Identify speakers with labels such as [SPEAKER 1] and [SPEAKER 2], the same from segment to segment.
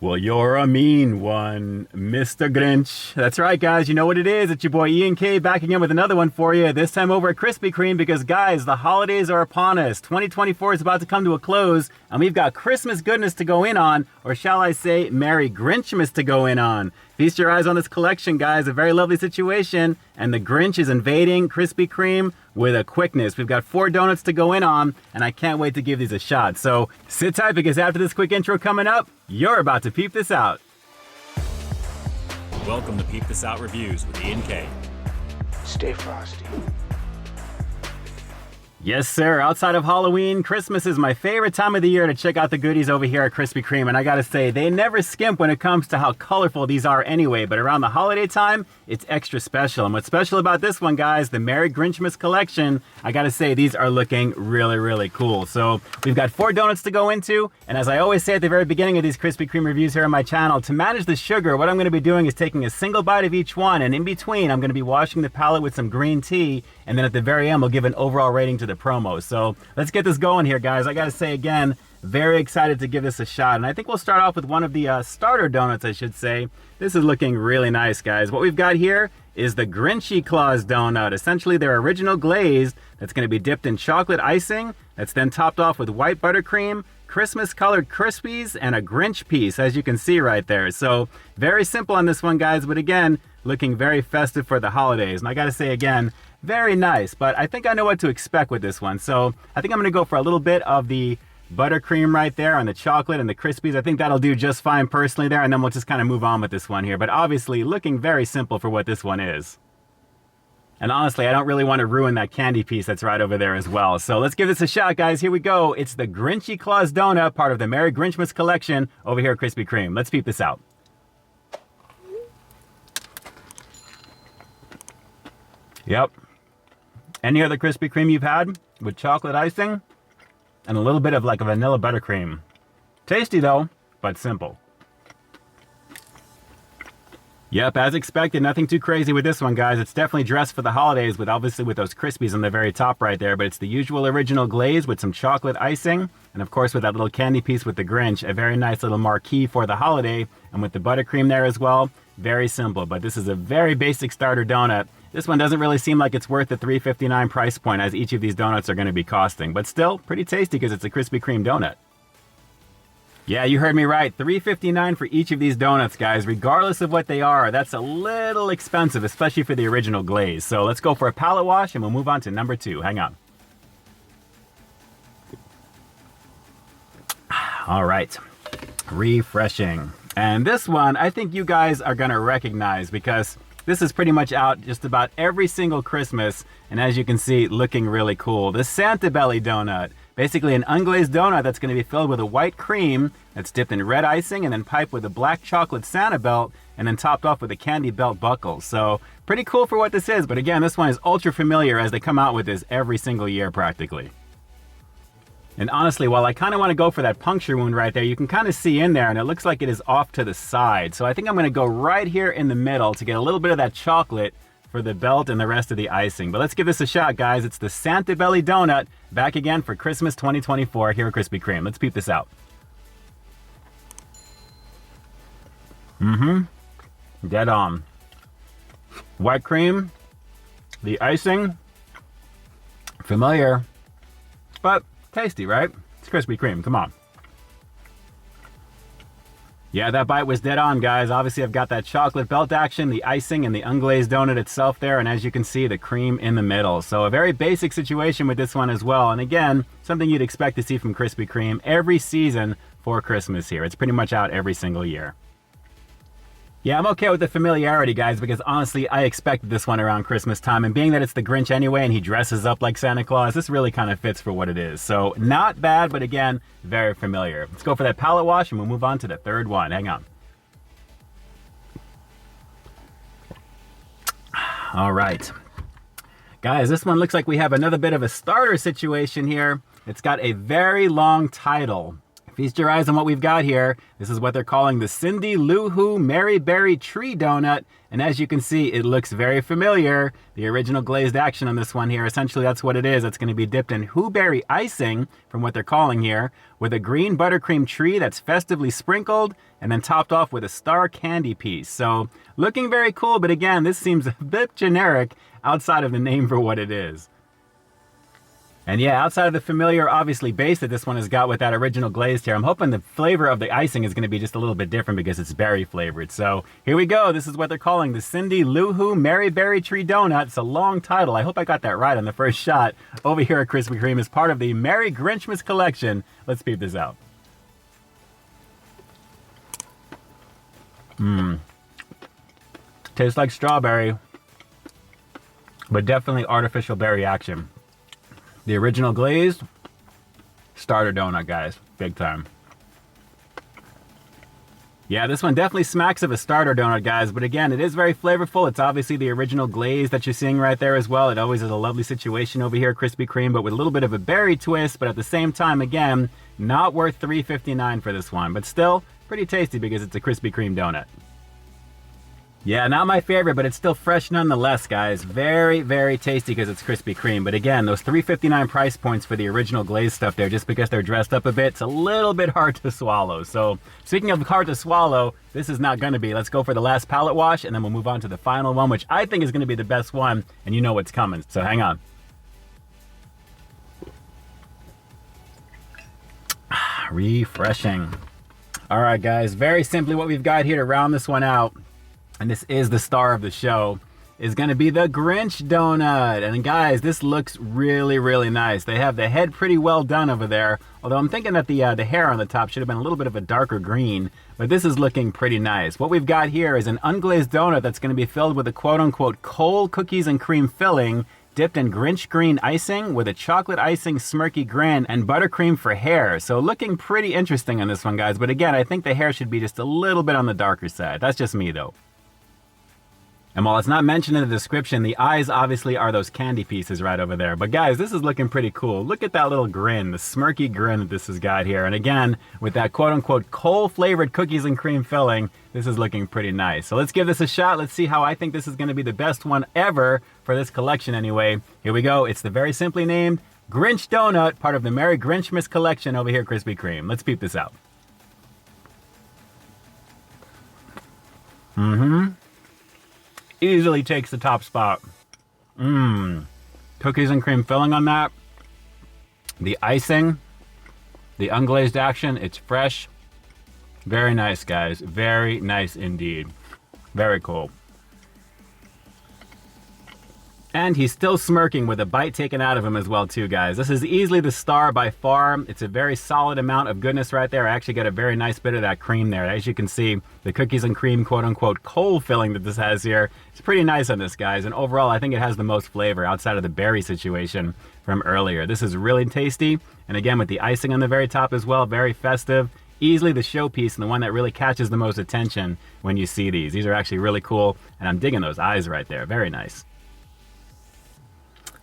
[SPEAKER 1] Well, you're a mean one, Mr. Grinch. That's right, guys. You know what it is. It's your boy Ian K back again with another one for you. This time over at Krispy Kreme because, guys, the holidays are upon us. 2024 is about to come to a close, and we've got Christmas goodness to go in on, or shall I say, Merry Grinchmas to go in on. Feast your eyes on this collection, guys. A very lovely situation, and the Grinch is invading Krispy Kreme with a quickness. We've got 4 donuts to go in on, and I can't wait to give these a shot. So sit tight because after this quick intro coming up, you're about to peep this out.
[SPEAKER 2] Welcome to Peep This Out Reviews with Ian K.
[SPEAKER 3] Stay frosty.
[SPEAKER 1] Yes, sir. Outside of Halloween, Christmas is my favorite time of the year to check out the goodies over here at Krispy Kreme. And I gotta say, they never skimp when it comes to how colorful these are anyway. But around the holiday time, it's extra special. And what's special about this one, guys, the Merry Grinchmas collection, I gotta say, these are looking really, really cool. So we've got 4 donuts to go into. And as I always say at the very beginning of these Krispy Kreme reviews here on my channel, to manage the sugar, what I'm gonna be doing is taking a single bite of each one. And in between, I'm gonna be washing the palate with some green tea. And then at the very end, we'll give an overall rating to the promo. So let's get this going here, guys. I gotta say again, very excited to give this a shot. And I think we'll start off with one of the starter donuts, I should say. This is looking really nice, guys. What we've got here is the Grinchy Claus donut. Essentially their original glaze that's gonna be dipped in chocolate icing. That's then topped off with white buttercream, Christmas colored Crispies, and a Grinch piece, as you can see right there. So very simple on this one, guys, but again, looking very festive for the holidays. And I gotta say again, very nice, but I think I know what to expect with this one. So I think I'm gonna go for a little bit of the buttercream right there on the chocolate and the Crispies. I think that'll do just fine personally there, and then we'll just kind of move on with this one here. But obviously looking very simple for what this one is. And honestly, I don't really want to ruin that candy piece that's right over there as well. So let's give this a shot, guys. Here we go. It's the Grinchy Claus donut, part of the Merry Grinchmas collection over here at Krispy Kreme. Let's peep this out. Yep. Any other Krispy Kreme you've had with chocolate icing and a little bit of like a vanilla buttercream. Tasty though, but simple. Yep, as expected, nothing too crazy with this one, guys. It's definitely dressed for the holidays with obviously with those Crispies on the very top right there, but it's the usual original glaze with some chocolate icing and of course with that little candy piece with the Grinch, a very nice little marquee for the holiday, and with the buttercream there as well. Very simple, but this is a very basic starter donut. This one doesn't really seem like it's worth the $3.59 price point as each of these donuts are going to be costing, but still pretty tasty because it's a Krispy Kreme donut. Yeah, you heard me right. $3.59 for each of these donuts, guys, regardless of what they are. That's a little expensive, especially for the original glaze. So let's go for a palate wash and we'll move on to number 2. Hang on. All right, refreshing. And this one, I think you guys are going to recognize because this is pretty much out just about every single Christmas, and as you can see, looking really cool. The Santa Belly donut, basically an unglazed donut that's going to be filled with a white cream that's dipped in red icing and then piped with a black chocolate Santa belt and then topped off with a candy belt buckle. So pretty cool for what this is, but again, this one is ultra familiar as they come out with this every single year practically. And honestly, while I kind of want to go for that puncture wound right there, you can kind of see in there and it looks like it is off to the side. So I think I'm going to go right here in the middle to get a little bit of that chocolate for the belt and the rest of the icing. But let's give this a shot, guys. It's the Santa Belly donut back again for Christmas 2024 here at Krispy Kreme. Let's peep this out. Dead on. White cream, the icing, familiar, but tasty, right? It's Krispy Kreme, come on. Yeah, that bite was dead on, guys. Obviously, I've got that chocolate belt action, the icing, and the unglazed donut itself there, and as you can see, the cream in the middle. So a very basic situation with this one as well. And again, something you'd expect to see from Krispy Kreme every season for Christmas here. It's pretty much out every single year. Yeah, I'm okay with the familiarity, guys, because honestly, I expected this one around Christmas time, and being that it's the Grinch anyway and he dresses up like Santa Claus, this really kind of fits for what it is. So not bad, but again, very familiar. Let's go for that palate wash and we'll move on to the third one. Hang on. All right. Guys, this one looks like we have another bit of a starter situation here. It's got a very long title. Feast your eyes on what we've got here. This is what they're calling the Cindy Lou Who Mary Berry Tree Donut. And as you can see, it looks very familiar. The original glazed action on this one here, essentially that's what it is. It's going to be dipped in Who Berry icing, from what they're calling here, with a green buttercream tree that's festively sprinkled, and then topped off with a star candy piece. So looking very cool, but again, this seems a bit generic outside of the name for what it is. And yeah, outside of the familiar, obviously, base that this one has got with that original glazed here, I'm hoping the flavor of the icing is going to be just a little bit different because it's berry flavored. So here we go. This is what they're calling the Cindy Lou Who Mary Berry Tree Donut. It's a long title. I hope I got that right on the first shot. Over here at Krispy Kreme as part of the Merry Grinchmas collection. Let's peep this out. Tastes like strawberry, but definitely artificial berry action. The original glazed starter donut, guys. Big time. Yeah, this one definitely smacks of a starter donut, guys. But again, it is very flavorful. It's obviously the original glaze that you're seeing right there as well. It always is a lovely situation over here at Krispy Kreme, but with a little bit of a berry twist. But at the same time, again, not worth $3.59 for this one. But still, pretty tasty because it's a Krispy Kreme donut. Yeah, not my favorite, but it's still fresh nonetheless, guys. Very, very tasty because it's Krispy Kreme. But again, those $3.59 price points for the original glazed stuff there, just because they're dressed up a bit, it's a little bit hard to swallow. So speaking of hard to swallow, this is not going to be. Let's go for the last palate wash, and then we'll move on to the final one, which I think is going to be the best one, and you know what's coming. So hang on. Refreshing. All right, guys, very simply what we've got here to round this one out, and this is the star of the show, is going to be the Grinch donut. And guys, this looks really, really nice. They have the head pretty well done over there, although I'm thinking that the hair on the top should have been a little bit of a darker green, but this is looking pretty nice. What we've got here is an unglazed donut that's going to be filled with a quote-unquote coal cookies and cream filling, dipped in Grinch green icing with a chocolate icing smirky grin and buttercream for hair. So looking pretty interesting on this one, guys. But again, I think the hair should be just a little bit on the darker side. That's just me, though. And while it's not mentioned in the description, the eyes obviously are those candy pieces right over there. But guys, this is looking pretty cool. Look at that little grin, the smirky grin that this has got here. And again, with that quote-unquote coal-flavored cookies and cream filling, this is looking pretty nice. So let's give this a shot. Let's see how I think this is going to be the best one ever for this collection anyway. Here we go. It's the very simply named Grinch Donut, part of the Merry Grinchmas collection over here at Krispy Kreme. Let's peep this out. Easily takes the top spot. Cookies and cream filling on that. The icing, the unglazed action, it's fresh. Very nice, guys. Very nice indeed. Very cool. And he's still smirking with a bite taken out of him as well too, guys. This is easily the star by far. It's a very solid amount of goodness right there. I actually got a very nice bit of that cream there. As you can see, the cookies and cream quote-unquote coal filling that this has here, it's pretty nice on this, guys. And overall, I think it has the most flavor outside of the berry situation from earlier. This is really tasty. And again, with the icing on the very top as well, very festive. Easily the showpiece and the one that really catches the most attention when you see these. These are actually really cool. And I'm digging those eyes right there. Very nice.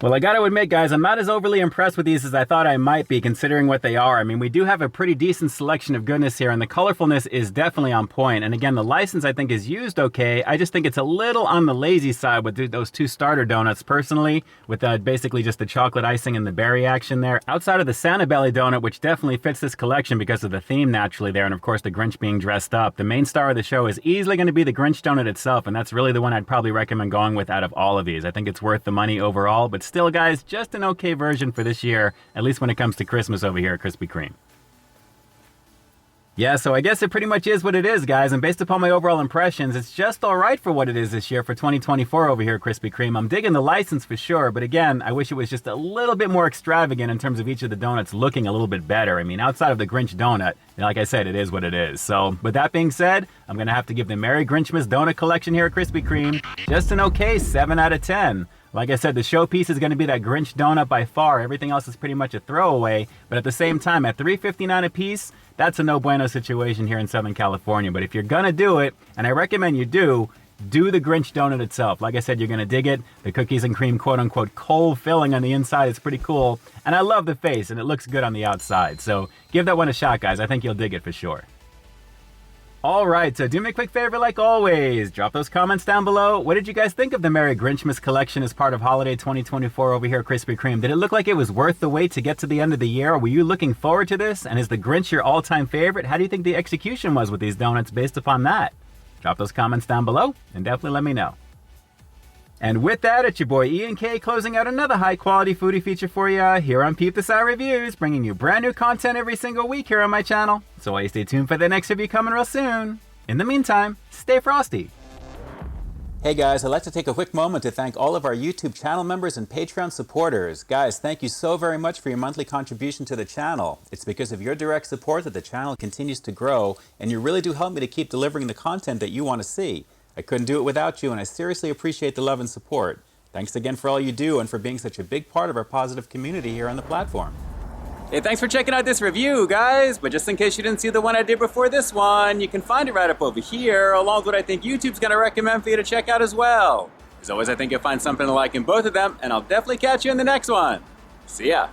[SPEAKER 1] Well, I gotta admit, guys, I'm not as overly impressed with these as I thought I might be, considering what they are. I mean, we do have a pretty decent selection of goodness here, and the colorfulness is definitely on point. And again, the license, I think, is used okay. I just think it's a little on the lazy side with those two starter donuts, personally, with basically just the chocolate icing and the berry action there. Outside of the Santa Belly donut, which definitely fits this collection because of the theme naturally there, and of course, the Grinch being dressed up, the main star of the show is easily going to be the Grinch donut itself, and that's really the one I'd probably recommend going with out of all of these. I think it's worth the money overall, but still, guys, just an okay version for this year, at least when it comes to Christmas over here at Krispy Kreme. Yeah, so I guess it pretty much is what it is, guys, and based upon my overall impressions, it's just alright for what it is this year for 2024 over here at Krispy Kreme. I'm digging the license for sure, but again, I wish it was just a little bit more extravagant in terms of each of the donuts looking a little bit better. I mean, outside of the Grinch donut, like I said, it is what it is. So, with that being said, I'm going to have to give the Merry Grinchmas donut collection here at Krispy Kreme just an okay 7 out of 10. Like I said, the showpiece is going to be that Grinch donut by far. Everything else is pretty much a throwaway. But at the same time, at $3.59 a piece, that's a no bueno situation here in Southern California. But if you're going to do it, and I recommend you do, do the Grinch donut itself. Like I said, you're going to dig it. The cookies and cream quote-unquote coal filling on the inside is pretty cool. And I love the face, and it looks good on the outside. So give that one a shot, guys. I think you'll dig it for sure. All right, so do me a quick favor like always. Drop those comments down below. What did you guys think of the Merry Grinchmas collection as part of Holiday 2024 over here at Krispy Kreme? Did it look like it was worth the wait to get to the end of the year? Were you looking forward to this? And is the Grinch your all-time favorite? How do you think the execution was with these donuts based upon that? Drop those comments down below and definitely let me know. And with that, it's your boy Ian K closing out another high-quality foodie feature for you here on Peep This Out Reviews, bringing you brand new content every single week here on my channel. So why stay tuned for the next review coming real soon. In the meantime, stay frosty. Hey guys, I'd like to take a quick moment to thank all of our YouTube channel members and Patreon supporters. Guys, thank you so very much for your monthly contribution to the channel. It's because of your direct support that the channel continues to grow, and you really do help me to keep delivering the content that you want to see. I couldn't do it without you, and I seriously appreciate the love and support. Thanks again for all you do and for being such a big part of our positive community here on the platform. Hey, thanks for checking out this review, guys. But just in case you didn't see the one I did before this one, you can find it right up over here, along with what I think YouTube's going to recommend for you to check out as well. As always, I think you'll find something to like in both of them, and I'll definitely catch you in the next one. See ya.